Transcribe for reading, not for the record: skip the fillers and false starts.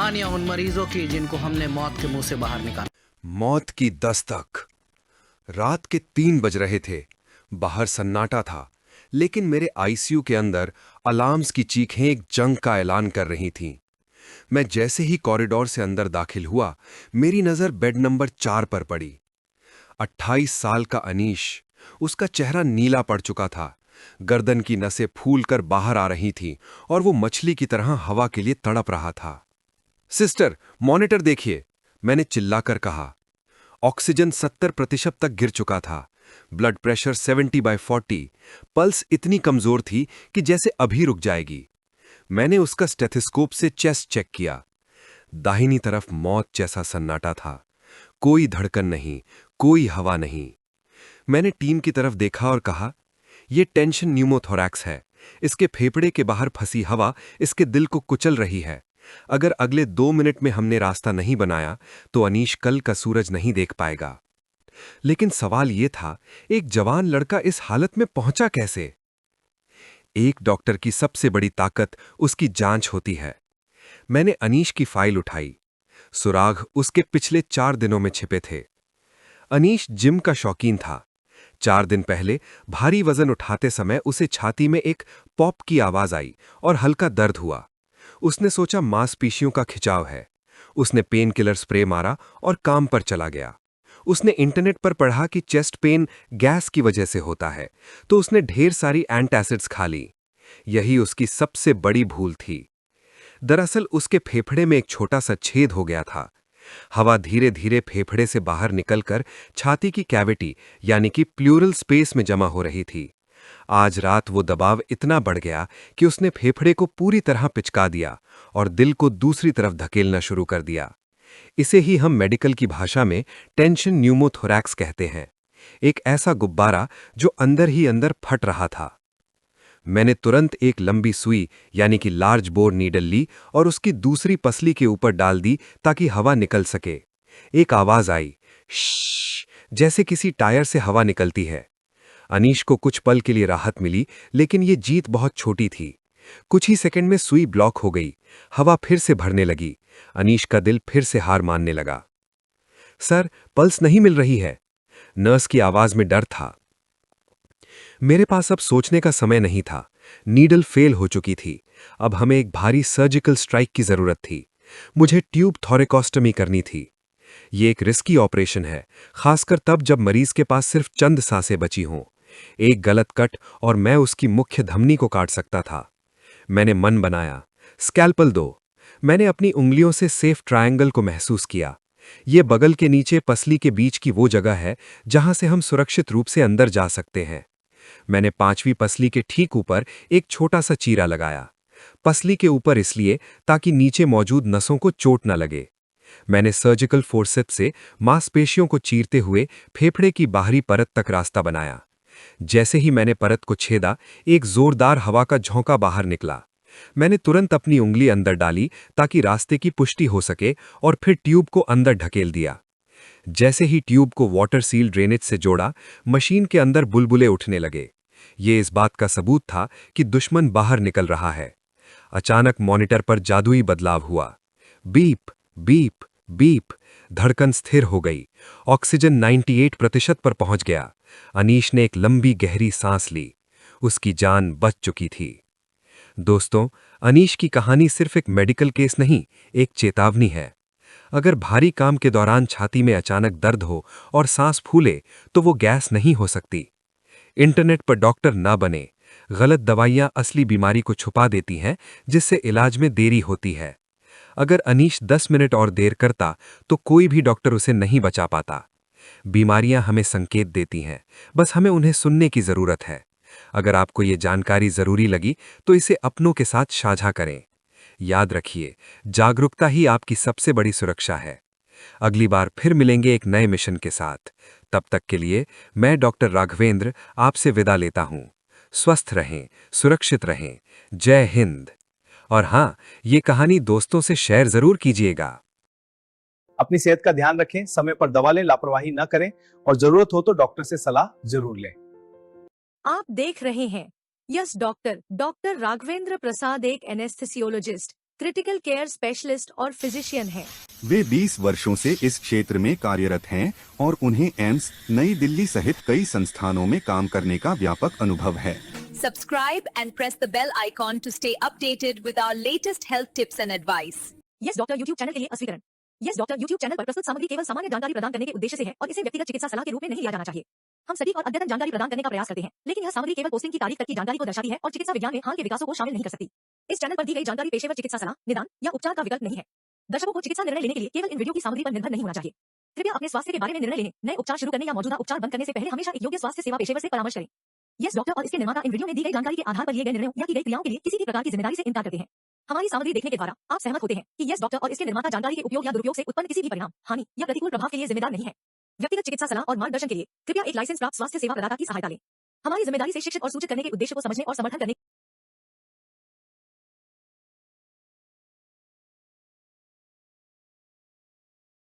कहानियां उन मरीजों की जिनको हमने मौत के मुंह से बाहर निकाला। मौत की दस्तक। रात के 3 बज रहे थे। बाहर सन्नाटा था, लेकिन मेरे आईसीयू के अंदर अलार्म्स की चीखें एक जंग का ऐलान कर रही थीं। मैं जैसे ही कॉरिडोर से अंदर दाखिल हुआ, मेरी नजर बेड नंबर 4 पर पड़ी। 28 साल का अनीश। उसका चेहरा नीला पड़ चुका था। गर्दन की नसें फूलकर बाहर आ रही थीं और वो मछली की तरह हवा के लिए तड़प रहा था। सिस्टर, मॉनिटर देखिए, मैंने चिल्लाकर कहा। ऑक्सीजन 70% तक गिर चुका था। Blood pressure 70/40। पल्स इतनी कमजोर थी कि जैसे अभी रुक जाएगी। मैंने उसका स्टेथोस्कोप से चेस्ट चेक किया। दाहिनी तरफ मौत जैसा सन्नाटा था। कोई धड़कन नहीं, कोई हवा नहीं। मैंने टीम की तरफ देखा और कहा, यह टेंशन न्यूमोथोरैक्स है। इसके फेफड़े के बाहर फंसी हवा इसके दिल को कुचल रही है। अगर अगले 2 मिनट में हमने रास्ता नहीं बनाया तो अनीश कल का सूरज नहीं देख पाएगा। लेकिन सवाल यह था, एक जवान लड़का इस हालत में पहुंचा कैसे? एक डॉक्टर की सबसे बड़ी ताकत उसकी जांच होती है। मैंने अनीश की फाइल उठाई। सुराग उसके पिछले 4 दिनों में छिपे थे। अनीश जिम का शौकीन था। 4 दिन पहले भारी वजन उठाते समय उसे छाती में एक पॉप की आवाज आई और हल्का दर्द हुआ। उसने सोचा मांसपेशियों का खिंचाव है। उसने पेन किलर स्प्रे मारा और काम पर चला गया। उसने इंटरनेट पर पढ़ा कि चेस्ट पेन गैस की वजह से होता है, तो उसने ढेर सारी एंटासिड्स खा ली। यही उसकी सबसे बड़ी भूल थी। दरअसल उसके फेफड़े में एक छोटा सा छेद हो गया था। हवा धीरे धीरे फेफड़े से बाहर निकलकर छाती की कैविटी यानी कि प्लूरल स्पेस में जमा हो रही थी। आज रात वो दबाव इतना बढ़ गया कि उसने फेफड़े को पूरी तरह पिचका दिया और दिल को दूसरी तरफ धकेलना शुरू कर दिया। इसे ही हम मेडिकल की भाषा में टेंशन न्यूमोथोरैक्स कहते हैं। एक ऐसा गुब्बारा जो अंदर ही अंदर फट रहा था। मैंने तुरंत एक लंबी सुई यानी कि लार्ज बोर नीडल ली और उसकी दूसरी पसली के ऊपर डाल दी ताकि हवा निकल सके। एक आवाज आई, श्श, जैसे किसी टायर से हवा निकलती है। अनीश को कुछ पल के लिए राहत मिली, लेकिन ये जीत बहुत छोटी थी। कुछ ही सेकंड में सुई ब्लॉक हो गई। हवा फिर से भरने लगी। अनीश का दिल फिर से हार मानने लगा। सर, पल्स नहीं मिल रही है। नर्स की आवाज में डर था। मेरे पास अब सोचने का समय नहीं था। नीडल फेल हो चुकी थी। अब हमें एक भारी सर्जिकल स्ट्राइक की जरूरत थी। मुझे ट्यूब थोरेकोस्टमी करनी थी। ये एक रिस्की ऑपरेशन है, खासकर तब जब मरीज के पास सिर्फ चंद सांसें बची हों। एक गलत कट और मैं उसकी मुख्य धमनी को काट सकता था। मैंने मन बनाया, स्कैल्पल दो। मैंने अपनी उंगलियों से सेफ ट्रायंगल को महसूस किया। यह बगल के नीचे पसली के बीच की वो जगह है जहां से हम सुरक्षित रूप से अंदर जा सकते हैं। मैंने 5वीं पसली के ठीक ऊपर एक छोटा सा चीरा लगाया। पसली के ऊपर इसलिए ताकि नीचे मौजूद नसों को चोट न लगे। मैंने सर्जिकल फोर्सेप्स से मांसपेशियों को चीरते हुए फेफड़े की बाहरी परत तक रास्ता बनाया। जैसे ही मैंने परत को छेदा, एक जोरदार हवा का झोंका बाहर निकला। मैंने तुरंत अपनी उंगली अंदर डाली ताकि रास्ते की पुष्टि हो सके और फिर ट्यूब को अंदर ढकेल दिया। जैसे ही ट्यूब को वाटर सील ड्रेनेज से जोड़ा, मशीन के अंदर बुलबुले उठने लगे। ये इस बात का सबूत था कि दुश्मन बाहर निकल रहा है। अचानक मॉनिटर पर जादुई बदलाव हुआ। Beep beep beep. धड़कन स्थिर हो गई। ऑक्सीजन 98% पर पहुंच गया। अनीश ने एक लंबी गहरी सांस ली। उसकी जान बच चुकी थी। दोस्तों, अनीश की कहानी सिर्फ एक मेडिकल केस नहीं, एक चेतावनी है। अगर भारी काम के दौरान छाती में अचानक दर्द हो और सांस फूले, तो वो गैस नहीं हो सकती। इंटरनेट पर डॉक्टर ना बने। गलत दवाइयां असली बीमारी को छुपा देती हैं, जिससे इलाज में देरी होती है। अगर अनीश 10 मिनट और देर करता तो कोई भी डॉक्टर उसे नहीं बचा पाता। बीमारियां हमें संकेत देती हैं, बस हमें उन्हें सुनने की जरूरत है। अगर आपको ये जानकारी जरूरी लगी तो इसे अपनों के साथ साझा करें। याद रखिए, जागरूकता ही आपकी सबसे बड़ी सुरक्षा है। अगली बार फिर मिलेंगे एक नए मिशन के साथ। तब तक के लिए मैं डॉक्टर राघवेंद्र आपसे विदा लेता हूं। स्वस्थ रहें, सुरक्षित रहें। जय हिंद। और हाँ, ये कहानी दोस्तों से शेयर जरूर कीजिएगा। अपनी सेहत का ध्यान रखें, समय पर दवा लें, लापरवाही न करें और जरूरत हो तो डॉक्टर से सलाह जरूर लें। आप देख रहे हैं यस डॉक्टर। डॉक्टर राघवेंद्र प्रसाद एक एनेस्थेसियोलॉजिस्ट क्रिटिकल केयर स्पेशलिस्ट और फिजिशियन हैं। वे 20 वर्षों से इस क्षेत्र में कार्यरत हैं और उन्हें एम्स, नई दिल्ली सहित कई संस्थानों में काम करने का व्यापक अनुभव है। Subscribe and press the bell icon to stay updated with our latest health tips and advice. Yes doctor YouTube channel के लिए अस्वीकरण। यस डॉक्टर यूट्यूब चैनल पर प्रस्तुत सामग्री केवल सामान्य जानकारी प्रदान करने के उद्देश्य से है और इसे व्यक्तिगत चिकित्सा सलाह के रूप में नहीं लिया जाना चाहिए। हम सटीक और अद्यतन जानकारी प्रदान करने का प्रयास करते हैं, लेकिन यह सामग्री केवल पोस्टिंग की तारीख तक की जानकारी को दर्शाती है और चिकित्सा विज्ञान में हाल के विकासों को शामिल नहीं कर सकती। इस चैनल पर दी गई जानकारी पेशेवर चिकित्सा सलाह, निदान या उपचार का विकल्प नहीं है। दर्शकों को चिकित्सा निर्णय लेने के लिए केवल इन वीडियो की सामग्री पर निर्भर नहीं होना चाहिए। कृपया अपने स्वास्थ्य के बारे में निर्णय लेने, नए उपचार शुरू करने या मौजूदा उपचार बंद करने से पहले हमेशा एक योग्य स्वास्थ्य सेवा पेशेवर से परामर्श करें। यस डॉक्टर और इसके निर्माता इन वीडियो में दी गई जानकारी के आधार पर लिए गए निर्णयों या की गई क्रियाओं के लिए किसी भी प्रकार की जिम्मेदारी से इनकार करते हैं। हमारी सामग्री देखने के द्वारा आप सहमत होते हैं कि यस डॉक्टर और इसके निर्माता जानकारी के उपयोग या दुरुपयोग से उत्पन्न किसी भी परिणाम, हानि या प्रतिकूल प्रभाव के लिए जिम्मेदार नहीं है। व्यक्तिगत चिकित्सा सलाह और मार्गदर्शन के लिए कृपया एक लाइसेंस प्राप्त स्वास्थ्य सेवा प्रदाता की सहायता लें। हमारी जिम्मेदारी से शिक्षित और सूचित करने के उद्देश्य को समझने और समर्थन करने